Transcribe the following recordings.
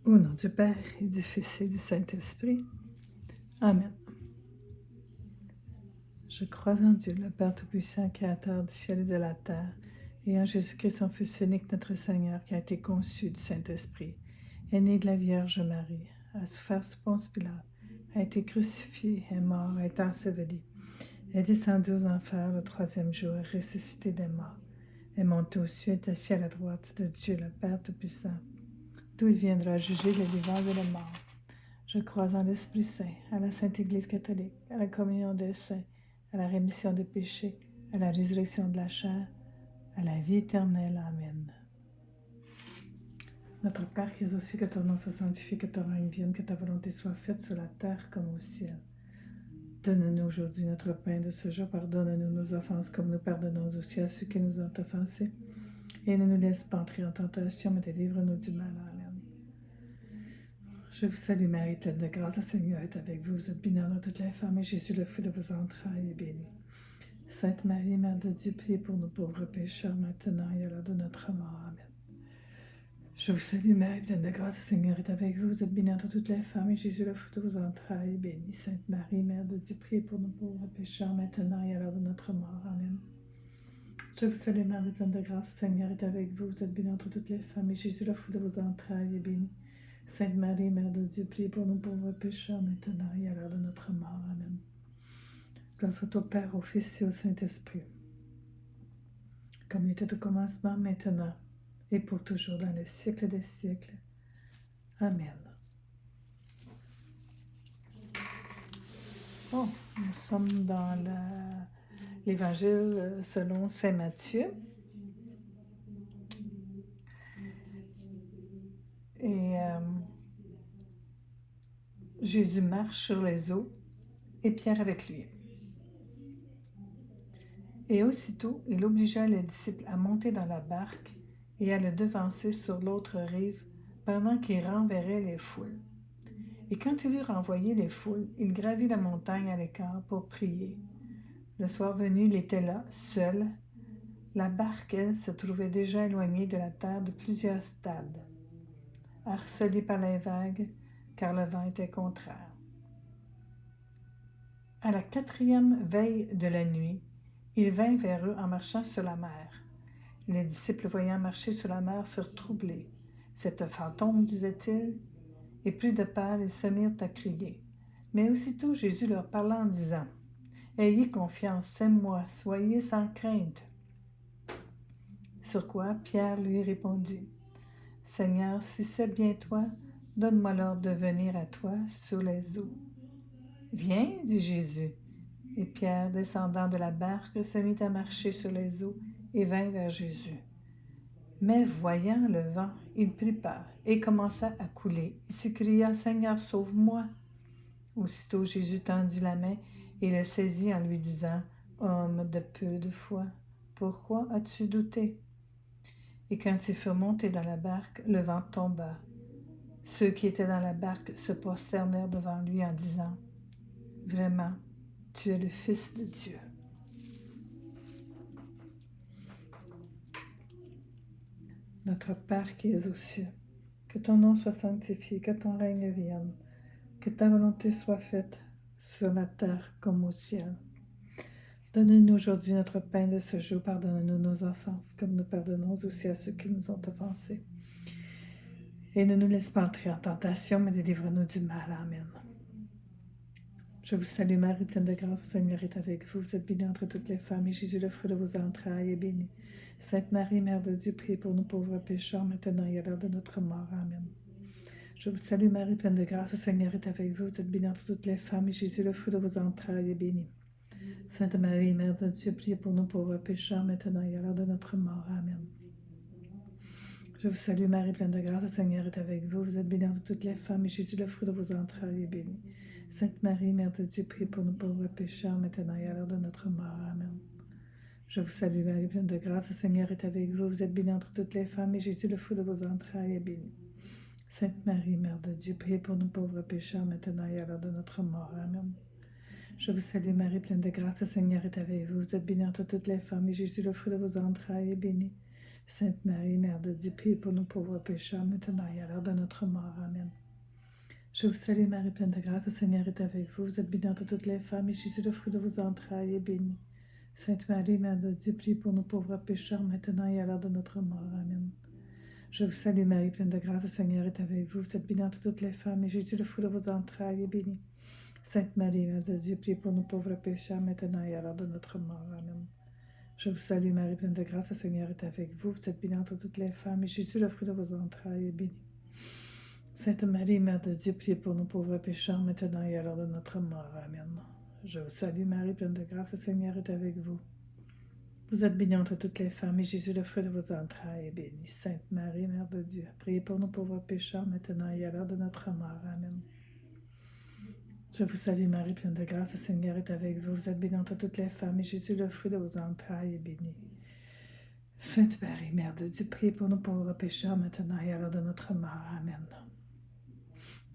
Au nom du Père et du Fils et du Saint-Esprit. Amen. Je crois en Dieu, le Père Tout-Puissant, Créateur du ciel et de la terre, et en Jésus-Christ, son Fils unique, notre Seigneur, qui a été conçu du Saint-Esprit, est né de la Vierge Marie, a souffert sous Ponce Pilate, a été crucifié, est mort, a été enseveli, est descendu aux enfers le troisième jour, est ressuscité des morts, est monté aux cieux, est assis à la droite de Dieu, le Père Tout-Puissant, d'où il viendra juger les vivants et les morts. Je crois en l'Esprit Saint, à la Sainte Église catholique, à la communion des saints, à la rémission des péchés, à la résurrection de la chair, à la vie éternelle. Amen. Notre Père qui es aux cieux, que ton nom soit sanctifié, que ton règne vienne, que ta volonté soit faite sur la terre comme au ciel. Donne-nous aujourd'hui notre pain de ce jour. Pardonne-nous nos offenses comme nous pardonnons aussi à ceux qui nous ont offensés. Et ne nous laisse pas entrer en tentation, mais délivre-nous du mal. Amen. Je vous salue Marie, pleine de grâce, le Seigneur est avec vous. Vous êtes bénie entre toutes les femmes, et Jésus, le fruit de vos entrailles, est béni. Sainte Marie, Mère de Dieu, priez pour nous pauvres pécheurs, maintenant et à l'heure de notre mort. Amen. Je vous salue Marie, pleine de grâce, le Seigneur est avec vous. Vous êtes bénie entre toutes les femmes, et Jésus, le fruit de vos entrailles, est béni. Sainte Marie, Mère de Dieu, priez pour nous pauvres pécheurs, maintenant et à l'heure de notre mort. Amen. Je vous salue Marie, pleine de grâce, le Seigneur est avec vous. Vous êtes bénie entre toutes les femmes, et Jésus, le fruit de vos entrailles, est béni. Sainte Marie, Mère de Dieu, priez pour nous pauvres pécheurs, maintenant et à l'heure de notre mort. Amen. Gloire soit au Père, au Fils et au Saint-Esprit, comme il était au commencement, maintenant, et pour toujours, dans les siècles des siècles. Amen. Bon, nous sommes dans l'Évangile selon Saint Matthieu. Et Jésus marche sur les eaux, et Pierre avec lui. Et aussitôt, il obligea les disciples à monter dans la barque et à le devancer sur l'autre rive, pendant qu'il renverrait les foules. Et quand il eut renvoyé les foules, il gravit la montagne à l'écart pour prier. Le soir venu, il était là, seul. La barque, elle, se trouvait déjà éloignée de la terre de plusieurs stades, harcelée par les vagues, car le vent était contraire. À la 4e veille de la nuit, il vint vers eux en marchant sur la mer. Les disciples, voyant marcher sur la mer, furent troublés. « C'est un fantôme, disaient-ils. » Et pris de peur, ils se mirent à crier. Mais aussitôt Jésus leur parla en disant, « Ayez confiance, c'est moi, soyez sans crainte. » Sur quoi Pierre lui répondit, « Seigneur, si c'est bien toi, donne-moi l'ordre de venir à toi sur les eaux. » « Viens, dit Jésus. Et Pierre, descendant de la barque, se mit à marcher sur les eaux et vint vers Jésus. Mais voyant le vent, il prit peur et commença à couler. Il s'écria, « Seigneur, sauve-moi. » Aussitôt Jésus tendit la main et le saisit en lui disant, « Homme de peu de foi, pourquoi as-tu douté? » Et quand ils furent montés dans la barque, le vent tomba. Ceux qui étaient dans la barque se prosternèrent devant lui en disant, « Vraiment, tu es le Fils de Dieu. » Notre Père qui es aux cieux, que ton nom soit sanctifié, que ton règne vienne, que ta volonté soit faite sur la terre comme au ciel. Donne-nous aujourd'hui notre pain de ce jour, pardonne-nous nos offenses, comme nous pardonnons aussi à ceux qui nous ont offensés. Et ne nous laisse pas entrer en tentation, mais délivre-nous du mal. Amen. Je vous salue Marie, pleine de grâce, le Seigneur est avec vous. Vous êtes bénie entre toutes les femmes, et Jésus, le fruit de vos entrailles, est béni. Sainte Marie, Mère de Dieu, priez pour nous pauvres pécheurs, maintenant et à l'heure de notre mort. Amen. Je vous salue Marie, pleine de grâce, le Seigneur est avec vous. Vous êtes bénie entre toutes les femmes, et Jésus, le fruit de vos entrailles, est béni. Sainte Marie, Mère de Dieu, priez pour nous pauvres pécheurs, maintenant et à l'heure de notre mort. Amen. Je vous salue Marie, pleine de grâce, le Seigneur est avec vous. Vous êtes bénie entre toutes les femmes, et Jésus, le fruit de vos entrailles, est béni. Sainte Marie, Mère de Dieu, priez pour nous pauvres pécheurs, maintenant et à l'heure de notre mort. Amen. Je vous salue Marie, pleine de grâce, le Seigneur est avec vous. Vous êtes bénie entre toutes les femmes, et Jésus, le fruit de vos entrailles, est béni. Sainte Marie, Mère de Dieu, priez pour nous pauvres pécheurs, maintenant et à l'heure de notre mort. Amen. Je vous salue Marie, pleine de grâce, le Seigneur est avec vous. Vous êtes bénie entre toutes les femmes, et Jésus, le fruit de vos entrailles, est béni. Sainte Marie, Mère de Dieu, priez pour nous pauvres pécheurs, maintenant et à l'heure de notre mort. Amen. Je vous salue Marie, pleine de grâce, le Seigneur est avec vous. Vous êtes bénie entre toutes les femmes, et Jésus, le fruit de vos entrailles, est béni. Sainte Marie, Mère de Dieu, priez pour nous pauvres pécheurs, maintenant et à l'heure de notre mort. Amen. Je vous salue Marie, pleine de grâce, le Seigneur est avec vous. Vous êtes bénie entre toutes les femmes, et Jésus, le fruit de vos entrailles, est béni. Sainte Marie, Mère de Dieu, priez pour nous pauvres pécheurs, maintenant et à l'heure de notre mort. Amen. Je vous salue Marie, pleine de grâce, le Seigneur est avec vous. Vous êtes bénie entre toutes les femmes, et Jésus, le fruit de vos entrailles, est béni. Sainte Marie, Mère de Dieu, priez pour nous pauvres pécheurs, maintenant et à l'heure de notre mort. Amen. Je vous salue Marie, pleine de grâce, le Seigneur est avec vous. Vous êtes bénie entre toutes les femmes, et Jésus, le fruit de vos entrailles, est béni. Sainte Marie, Mère de Dieu, priez pour nous pauvres pécheurs, maintenant et à l'heure de notre mort. Amen. Je vous salue Marie, pleine de grâce, le Seigneur est avec vous. Vous êtes bénie entre toutes les femmes, et Jésus, le fruit de vos entrailles, est béni. Sainte Marie, Mère de Dieu, priez pour nous pauvres pécheurs, maintenant et à l'heure de notre mort. Amen.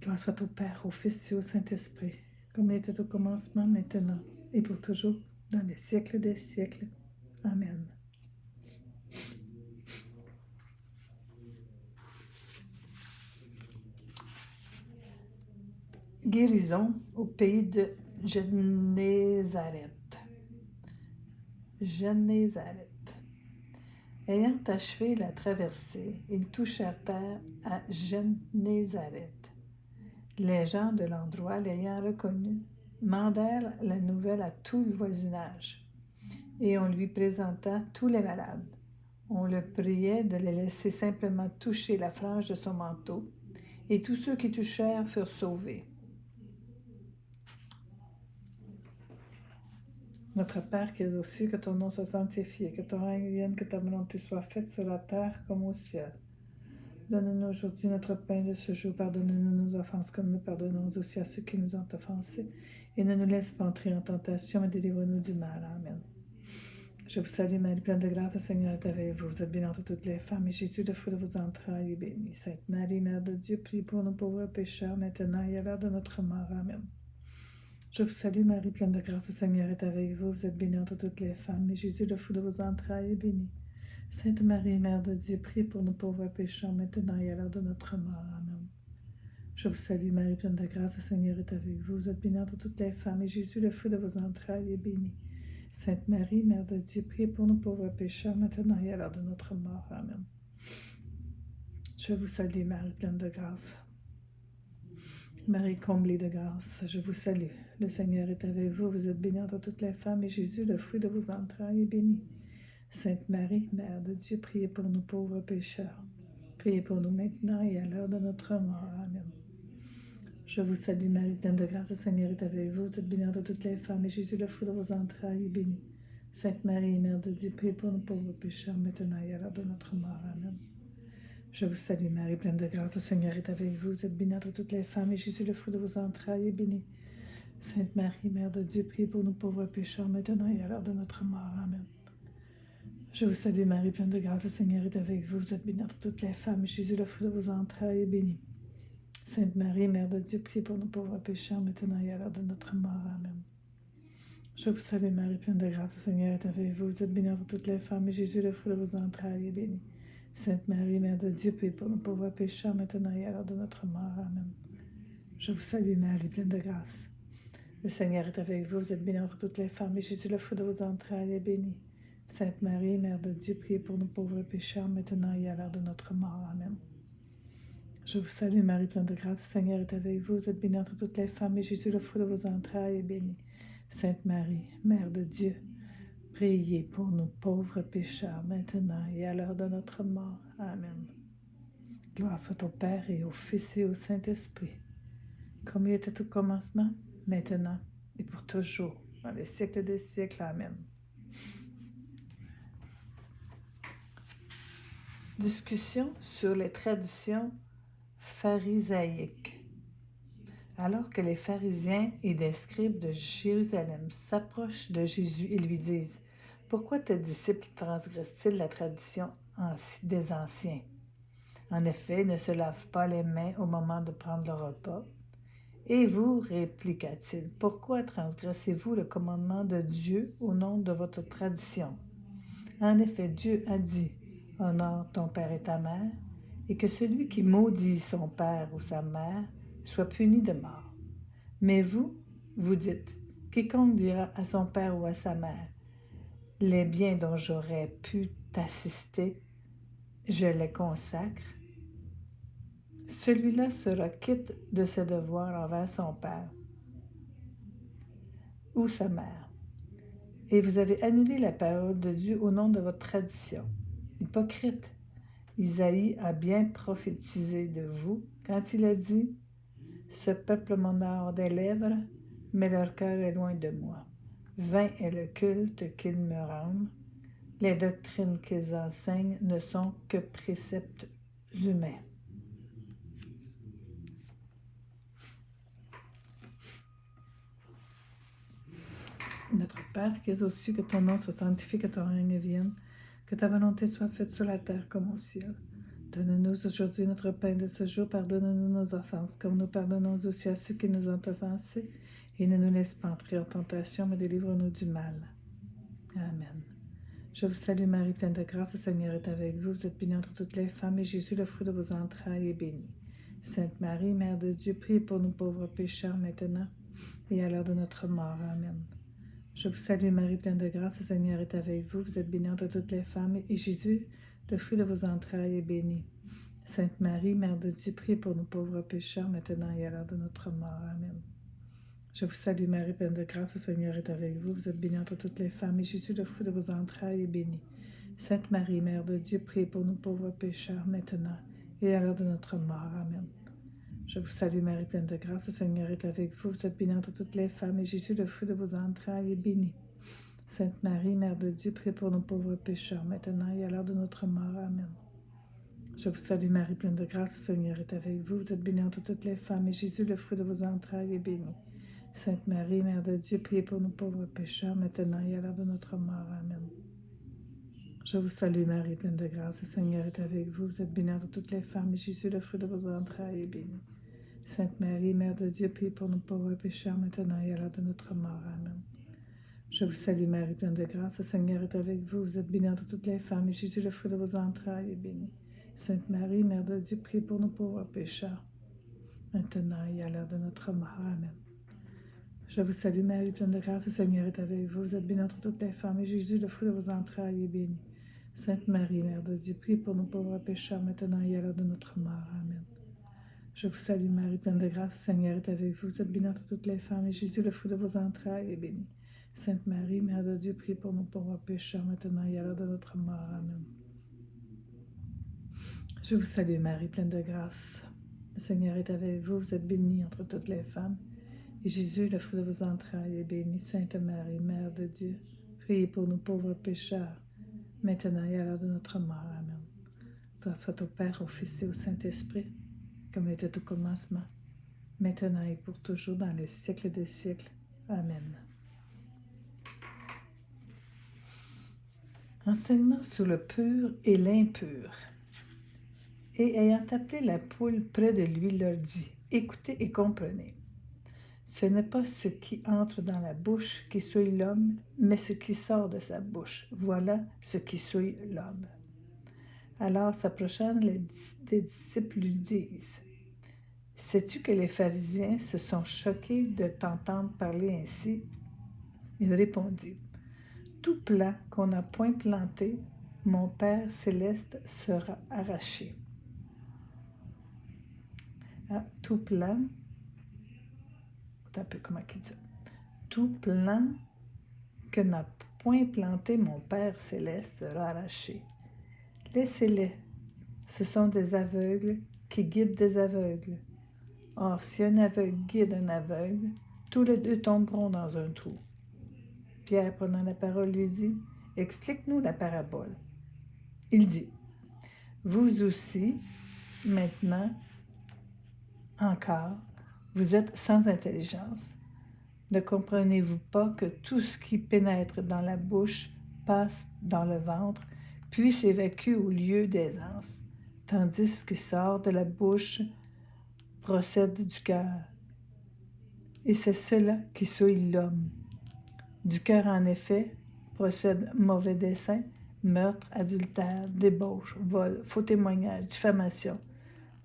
Gloire soit au Père, au Fils et au Saint-Esprit, comme il était au commencement, maintenant, et pour toujours, dans les siècles des siècles. Amen. Guérison au pays de Génézareth. Ayant achevé la traversée, ils touchèrent terre à Génézareth. Les gens de l'endroit, l'ayant reconnu, mandèrent la nouvelle à tout le voisinage, et on lui présenta tous les malades. On le priait de les laisser simplement toucher la frange de son manteau, et tous ceux qui touchèrent furent sauvés. Notre Père qui es aux cieux, que ton nom soit sanctifié, que ton règne vienne, que ta volonté soit faite sur la terre comme au ciel. Donne-nous aujourd'hui notre pain de ce jour. Pardonne-nous nos offenses comme nous pardonnons aussi à ceux qui nous ont offensés. Et ne nous laisse pas entrer en tentation, mais délivre-nous du mal. Amen. Je vous salue Marie, pleine de grâce, le Seigneur est avec vous. Vous êtes bénie entre toutes les femmes, et Jésus, le fruit de vos entrailles, est béni. Sainte Marie, Mère de Dieu, priez pour nous pauvres pécheurs, maintenant et à l'heure de notre mort. Amen. Je vous salue Marie, pleine de grâce, le Seigneur est avec vous. Vous êtes bénie entre toutes les femmes, et Jésus, le fruit de vos entrailles, est béni. Sainte Marie, Mère de Dieu, priez pour nous pauvres pécheurs, maintenant et à l'heure de notre mort. Amen. Je vous salue Marie, pleine de grâce, le Seigneur est avec vous. Vous êtes bénie entre toutes les femmes, et Jésus, le fruit de vos entrailles, est béni. Sainte Marie, Mère de Dieu, priez pour nous pauvres pécheurs, maintenant et à l'heure de notre mort. Amen. Je vous salue Marie, pleine de grâce. Marie comblée de grâce, je vous salue. Le Seigneur est avec vous. Vous êtes bénie entre toutes les femmes, et Jésus, le fruit de vos entrailles, est béni. Sainte Marie, Mère de Dieu, priez pour nous pauvres pécheurs. Priez pour nous maintenant et à l'heure de notre mort. Amen. Je vous salue Marie, pleine de grâce, le Seigneur est avec vous. Vous êtes bénie entre toutes les femmes, et Jésus, le fruit de vos entrailles, est béni. Sainte Marie, Mère de Dieu, priez pour nous pauvres pécheurs, maintenant et à l'heure de notre mort. Amen. Je vous salue Marie, pleine de grâce, le Seigneur est avec vous. Vous êtes bénie entre toutes les femmes, et Jésus, le fruit de vos entrailles, est béni. Sainte Marie, Mère de Dieu, priez pour nous pauvres pécheurs, maintenant et à l'heure de notre mort. Amen. Je vous salue Marie, pleine de grâce, le Seigneur est avec vous. Vous êtes bénie entre toutes les femmes, et Jésus, le fruit de vos entrailles, est béni. Sainte Marie, Mère de Dieu, priez pour nous pauvres pécheurs, maintenant et à l'heure de notre mort. Amen. Je vous salue Marie, pleine de grâce, le Seigneur est avec vous. Vous êtes bénie entre toutes les femmes, et Jésus, le fruit de vos entrailles, est béni. Sainte Marie, Mère de Dieu, priez pour nous pauvres pécheurs, maintenant et à l'heure de notre mort. Amen. Je vous salue Marie, pleine de grâce. Le Seigneur est avec vous. Vous êtes bénie entre toutes les femmes, et Jésus, le fruit de vos entrailles, est béni. Sainte Marie, Mère de Dieu, priez pour nous pauvres pécheurs, maintenant et à l'heure de notre mort. Amen. Je vous salue Marie, pleine de grâce. Le Seigneur est avec vous. Vous êtes bénie entre toutes les femmes, et Jésus, le fruit de vos entrailles, est béni. Sainte Marie, Mère de Dieu, priez pour nous pauvres pécheurs, maintenant et à l'heure de notre mort. Amen. Gloire soit au Père et au Fils et au Saint-Esprit, comme il était au commencement, maintenant et pour toujours, dans les siècles des siècles. Amen. Discussion sur les traditions pharisaïques. Alors que les pharisiens et les scribes de Jérusalem s'approchent de Jésus et lui disent: « Pourquoi tes disciples transgressent-ils la tradition des anciens? En effet, ils ne se lavent pas les mains au moment de prendre le repas. » Et vous, répliqua-t-il, pourquoi transgressez-vous le commandement de Dieu au nom de votre tradition? En effet, Dieu a dit: Honore ton père et ta mère, et que celui qui maudit son père ou sa mère soit puni de mort. Mais vous, vous dites, quiconque dira à son père ou à sa mère, les biens dont j'aurais pu t'assister, je les consacre, celui-là sera quitte de ses devoirs envers son père ou sa mère. Et vous avez annulé la parole de Dieu au nom de votre tradition. Hypocrite, Isaïe a bien prophétisé de vous quand il a dit « Ce peuple m'honore des lèvres, mais leur cœur est loin de moi. Vain est le culte qu'ils me rendent. Les doctrines qu'ils enseignent ne sont que préceptes humains. » Notre Père qui es aux cieux, que ton nom soit sanctifié, que ton règne vienne, que ta volonté soit faite sur la terre comme au ciel. Donne-nous aujourd'hui notre pain de ce jour, pardonne-nous nos offenses, comme nous pardonnons aussi à ceux qui nous ont offensés, et ne nous laisse pas entrer en tentation, mais délivre-nous du mal. Amen. Je vous salue Marie, pleine de grâce, le Seigneur est avec vous. Vous êtes bénie entre toutes les femmes, et Jésus, le fruit de vos entrailles, est béni. Sainte Marie, Mère de Dieu, priez pour nous pauvres pécheurs, maintenant et à l'heure de notre mort. Amen. Je vous salue Marie, pleine de grâce, le Seigneur est avec vous. Vous êtes bénie entre toutes les femmes, et Jésus, le fruit de vos entrailles, est béni. Sainte Marie, Mère de Dieu, priez pour nous pauvres pécheurs, maintenant et à l'heure de notre mort. Amen. Je vous salue Marie, pleine de grâce, le Seigneur est avec vous. Vous êtes bénie entre toutes les femmes, et Jésus, le fruit de vos entrailles, est béni. Sainte Marie, Mère de Dieu, priez pour nous pauvres pécheurs, maintenant et à l'heure de notre mort. Amen. Je vous salue Marie, pleine de grâce, le Seigneur est avec vous. Vous êtes bénie entre toutes les femmes, et Jésus, le fruit de vos entrailles, est béni. Sainte Marie, Mère de Dieu, priez pour nous pauvres pécheurs, maintenant et à l'heure de notre mort. Amen. Je vous salue Marie, pleine de grâce, le Seigneur est avec vous. Vous êtes bénie entre toutes les femmes, et Jésus, le fruit de vos entrailles, est béni. Sainte Marie, Mère de Dieu, priez pour nous pauvres pécheurs, maintenant et à l'heure de notre mort. Amen. Je vous salue Marie, pleine de grâce, le Seigneur est avec vous. Vous êtes bénie entre toutes les femmes, et Jésus, le fruit de vos entrailles, est béni. Sainte Marie, Mère de Dieu, priez pour nous pauvres pécheurs, maintenant et à l'heure de notre mort. Amen. Je vous salue Marie, pleine de grâce, le Seigneur est avec vous. Vous êtes bénie entre toutes les femmes, et Jésus, le fruit de vos entrailles, est béni. Sainte Marie, Mère de Dieu, priez pour nous pauvres pécheurs, maintenant et à l'heure de notre mort. Amen. Je vous salue Marie, pleine de grâce, le Seigneur est avec vous. Vous êtes bénie entre toutes les femmes, et Jésus, le fruit de vos entrailles, est béni. Sainte Marie, Mère de Dieu, priez pour nous pauvres pécheurs, maintenant et à l'heure de notre mort. Amen. Je vous salue Marie, pleine de grâce, le Seigneur est avec vous. Vous êtes bénie entre toutes les femmes, et Jésus, le fruit de vos entrailles, est béni. Sainte Marie, Mère de Dieu, priez pour nous pauvres pécheurs, maintenant et à l'heure de notre mort. Amen. Je vous salue Marie, pleine de grâce, le Seigneur est avec vous. Vous êtes bénie entre toutes les femmes, et Jésus, le fruit de vos entrailles, est béni. Sainte Marie, Mère de Dieu, priez pour nous pauvres pécheurs, maintenant et à l'heure de notre mort. Amen. Gloire soit au Père, au Fils et au Saint-Esprit, comme il était au commencement, maintenant et pour toujours, dans les siècles des siècles. Amen. Enseignement sur le pur et l'impur. Et ayant appelé la foule près de lui, leur dit, « Écoutez et comprenez. Ce n'est pas ce qui entre dans la bouche qui souille l'homme, mais ce qui sort de sa bouche. Voilà ce qui souille l'homme. » Alors, s'approchant des disciples, lui disent, « Sais-tu que les pharisiens se sont choqués de t'entendre parler ainsi? » Il répondit, « Tout plant qu'on n'a point planté, mon Père céleste sera arraché. » Ah, tout plant, un peu comment il dit ça? Tout plant que n'a point planté mon Père céleste sera arraché. Laissez-les, ce sont des aveugles qui guident des aveugles. Or, si un aveugle guide un aveugle, tous les deux tomberont dans un trou. Pierre, prenant la parole, lui dit, « Explique-nous la parabole. » Il dit, « Vous aussi, maintenant, encore, vous êtes sans intelligence. Ne comprenez-vous pas que tout ce qui pénètre dans la bouche passe dans le ventre, puis s'évacue au lieu d'aisance, tandis que ce qui sort de la bouche procède du cœur. Et c'est cela qui souille l'homme. Du cœur, en effet, procède mauvais dessein, meurtre, adultère, débauche, vol, faux témoignage, diffamation.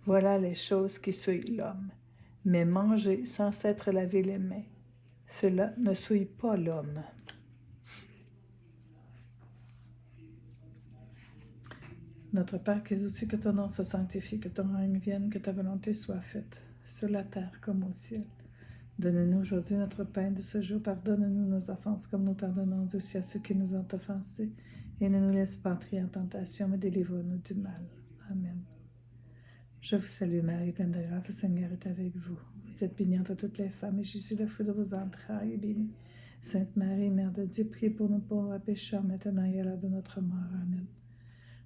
Voilà les choses qui souillent l'homme. Mais manger sans s'être lavé les mains, cela ne souille pas l'homme. Notre Père qui es au-dessus, que ton nom soit sanctifié, que ton règne vienne, que ta volonté soit faite, sur la terre comme au ciel. Donne-nous aujourd'hui notre pain de ce jour. Pardonne-nous nos offenses comme nous pardonnons aussi à ceux qui nous ont offensés. Et ne nous laisse pas entrer en tentation, mais délivre-nous du mal. Amen. Je vous salue Marie, pleine de grâce, le Seigneur est avec vous. Vous êtes bénie entre toutes les femmes, et Jésus, le fruit de vos entrailles, est béni. Sainte Marie, Mère de Dieu, priez pour nous pauvres pécheurs, maintenant et à l'heure de notre mort. Amen.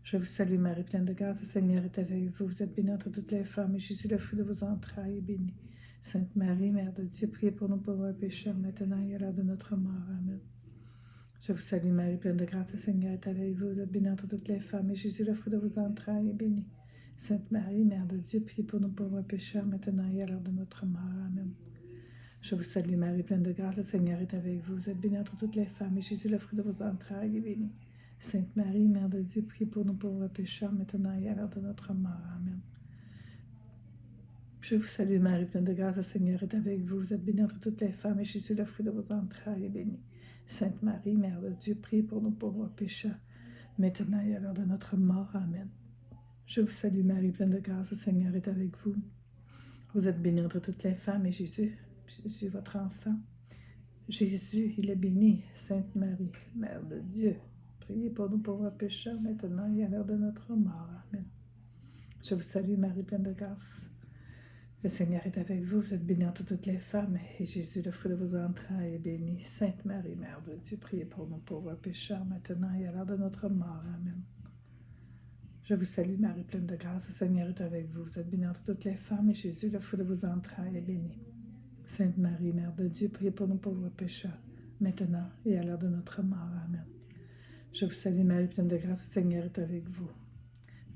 Je vous salue Marie, pleine de grâce, le Seigneur est avec vous. Vous êtes bénie entre toutes les femmes, et Jésus, le fruit de vos entrailles, est béni. Sainte Marie, Mère de Dieu, priez pour nous pauvres pécheurs, maintenant et à l'heure de notre mort. Amen. Je vous salue Marie, pleine de grâce, le Seigneur est avec vous. Vous êtes bénie entre toutes les femmes, et Jésus, le fruit de vos entrailles, est béni. Sainte Marie, Mère de Dieu, priez pour nous pauvres pécheurs, maintenant et à l'heure de notre mort. Amen. Je vous salue Marie, pleine de grâce, le Seigneur est avec vous. Vous êtes bénie entre toutes les femmes, et Jésus, le fruit de vos entrailles, est béni. Sainte Marie, Mère de Dieu, priez pour nous pauvres pécheurs, maintenant et à l'heure de notre mort. Amen. Je vous salue Marie, pleine de grâce, le Seigneur est avec vous. Vous êtes bénie entre toutes les femmes, et Jésus, le fruit de vos entrailles, est béni. Sainte Marie, Mère de Dieu, priez pour nous pauvres pécheurs, maintenant et à l'heure de notre mort. Amen. Je vous salue Marie, pleine de grâce, le Seigneur est avec vous. Vous êtes bénie entre toutes les femmes, et Jésus, votre enfant. Jésus, il est béni. Sainte Marie, Mère de Dieu, priez pour nous pauvres pécheurs, maintenant et à l'heure de notre mort. Amen. Je vous salue Marie, pleine de grâce. Le Seigneur est avec vous. Vous êtes bénie entre toutes les femmes, et Jésus, le fruit de vos entrailles, est béni. Sainte Marie, Mère de Dieu, priez pour nous pauvres pécheurs, maintenant et à l'heure de notre mort. Amen. Je vous salue Marie, pleine de grâce, le Seigneur est avec vous. Vous êtes bénie entre toutes les femmes, et Jésus, le fruit de vos entrailles, est béni. Sainte Marie, Mère de Dieu, priez pour nous pauvres pécheurs, maintenant et à l'heure de notre mort. Amen. Je vous salue Marie, pleine de grâce, le Seigneur est avec vous.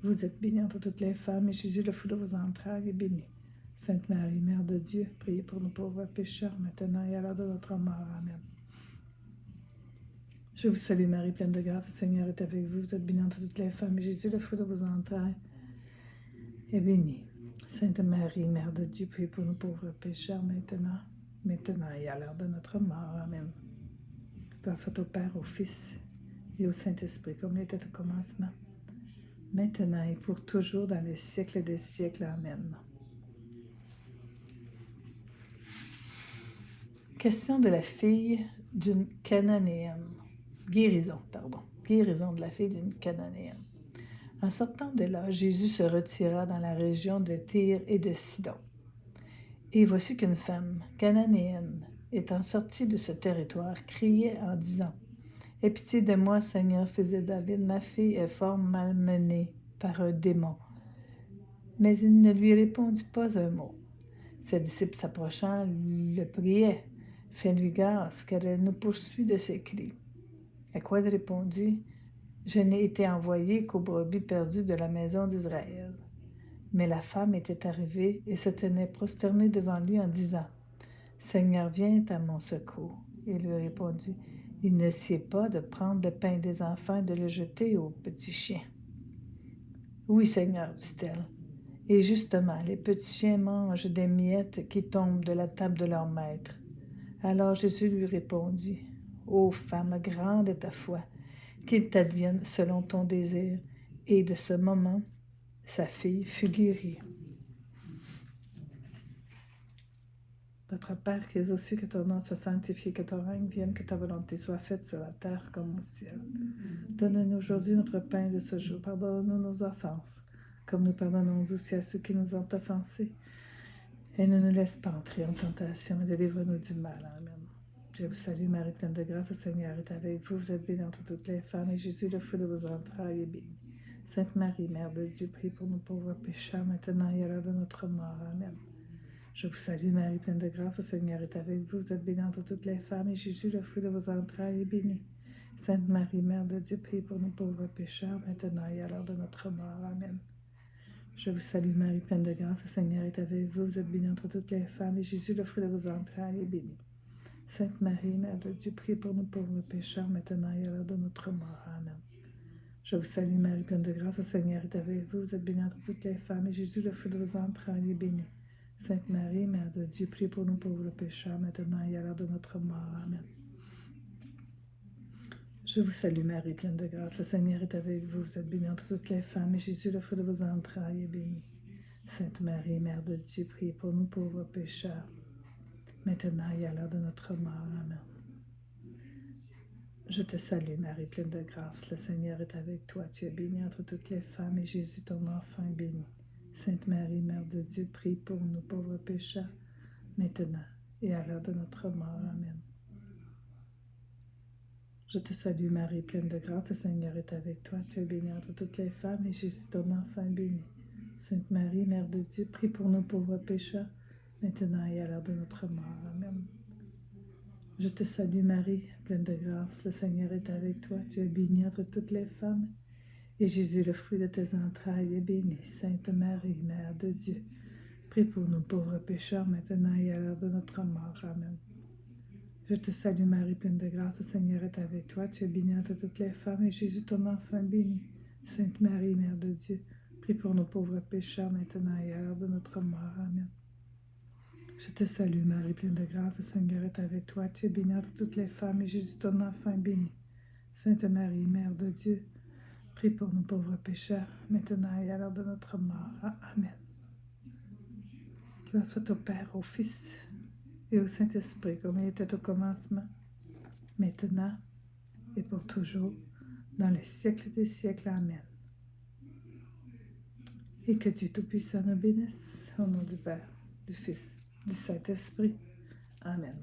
Vous êtes bénie entre toutes les femmes, et Jésus, le fruit de vos entrailles, est béni. Sainte Marie, Mère de Dieu, priez pour nous pauvres pécheurs, maintenant et à l'heure de notre mort. Amen. Je vous salue Marie, pleine de grâce, le Seigneur est avec vous. Vous êtes bénie entre toutes les femmes, et Jésus, le fruit de vos entrailles, est béni. Sainte Marie, Mère de Dieu, priez pour nous pauvres pécheurs, maintenant et à l'heure de notre mort. Amen. Grâce soit au Père, au Fils et au Saint-Esprit, comme il était au commencement, maintenant et pour toujours, dans les siècles des siècles. Amen. Question de la fille d'une Cananéenne. Guérison de la fille d'une Cananéenne. En sortant de là, Jésus se retira dans la région de Tyr et de Sidon. Et voici qu'une femme cananéenne, étant sortie de ce territoire, criait en disant « Aie pitié de moi, Seigneur, fils de David, ma fille est fort malmenée par un démon. » Mais il ne lui répondit pas un mot. Ses disciples s'approchant le priaient « Fais-lui grâce, car elle nous poursuit de ses cris. » À quoi il répondit « Je n'ai été envoyé qu'aux brebis perdues de la maison d'Israël. » Mais la femme était arrivée et se tenait prosternée devant lui en disant « Seigneur, viens à mon secours. » Il lui répondit « Il ne sied pas de prendre le pain des enfants et de le jeter aux petits chiens. » « Oui, Seigneur, dit-elle. Et justement, les petits chiens mangent des miettes qui tombent de la table de leur maître. » Alors Jésus lui répondit « Ô femme, grande est ta foi, qu'il t'advienne selon ton désir. » Et de ce moment, sa fille fut guérie. Notre Père qui es aux cieux, que ton nom soit sanctifié, que ton règne vienne, que ta volonté soit faite sur la terre comme au ciel. Donne-nous aujourd'hui notre pain de ce jour. Pardonne-nous nos offenses, comme nous pardonnons aussi à ceux qui nous ont offensés. Et ne nous laisse pas entrer en tentation, mais délivre-nous du mal. Amen. Je vous salue Marie, pleine de grâce, le Seigneur est avec vous. Vous êtes bénie entre toutes les femmes, et Jésus, le fruit de vos entrailles, est béni. Sainte Marie, Mère de Dieu, prie pour nous pauvres pécheurs, maintenant et à l'heure de notre mort. Amen. Je vous salue Marie, pleine de grâce, le Seigneur est avec vous. Vous êtes bénie entre toutes les femmes, et Jésus, le fruit de vos entrailles, est béni. Sainte Marie, Mère de Dieu, prie pour nous pauvres pécheurs, maintenant et à l'heure de notre mort. Amen. Je vous salue Marie, pleine de grâce, le Seigneur est avec vous. Vous êtes bénie entre toutes les femmes, et Jésus, le fruit de vos entrailles, est béni. Sainte Marie, Mère de Dieu, prie pour nous pauvres pécheurs, maintenant et à l'heure de notre mort. Amen. Je vous salue Marie, pleine de grâce, le Seigneur est avec vous. Vous êtes bénie entre toutes les femmes, et Jésus, le fruit de vos entrailles, est béni. Sainte Marie, Mère de Dieu, prie pour nous pauvres pécheurs, maintenant et à l'heure de notre mort. Amen. Je vous salue Marie, pleine de grâce, le Seigneur est avec vous. Vous êtes bénie entre toutes les femmes, et Jésus, le fruit de vos entrailles, est béni. Sainte Marie, Mère de Dieu, prie pour nous pauvres pécheurs, maintenant et à l'heure de notre mort. Amen. Je te salue Marie, pleine de grâce, le Seigneur est avec toi. Tu es bénie entre toutes les femmes, et Jésus, ton enfant, est béni. Sainte Marie, Mère de Dieu, prie pour nous pauvres pécheurs, maintenant et à l'heure de notre mort. Amen. Je te salue Marie, pleine de grâce, le Seigneur est avec toi. Tu es bénie entre toutes les femmes, et Jésus, ton enfant, est béni. Sainte Marie, Mère de Dieu, prie pour nous pauvres pécheurs, maintenant et à l'heure de notre mort. Amen. Je te salue Marie, pleine de grâce, le Seigneur est avec toi. Tu es bénie entre toutes les femmes, et Jésus, le fruit de tes entrailles, est béni. Sainte Marie, Mère de Dieu, prie pour nous pauvres pécheurs, maintenant et à l'heure de notre mort. Amen. Je te salue Marie, pleine de grâce, le Seigneur est avec toi. Tu es bénie entre toutes les femmes, et Jésus, ton enfant, est béni. Sainte Marie, Mère de Dieu, prie pour nos pauvres pécheurs, maintenant et à l'heure de notre mort. Amen. Je te salue Marie, pleine de grâce, le Seigneur est avec toi. Tu es bénie entre toutes les femmes, et Jésus, ton enfant, est béni. Sainte Marie, Mère de Dieu, prie pour nous pauvres pécheurs, maintenant et à l'heure de notre mort. Amen. Gloire soit au Père, au Fils et au Saint-Esprit, comme il était au commencement, maintenant et pour toujours, dans les siècles des siècles. Amen. Et que Dieu Tout-Puissant nous bénisse, au nom du Père, du Fils, du Saint-Esprit. Amen.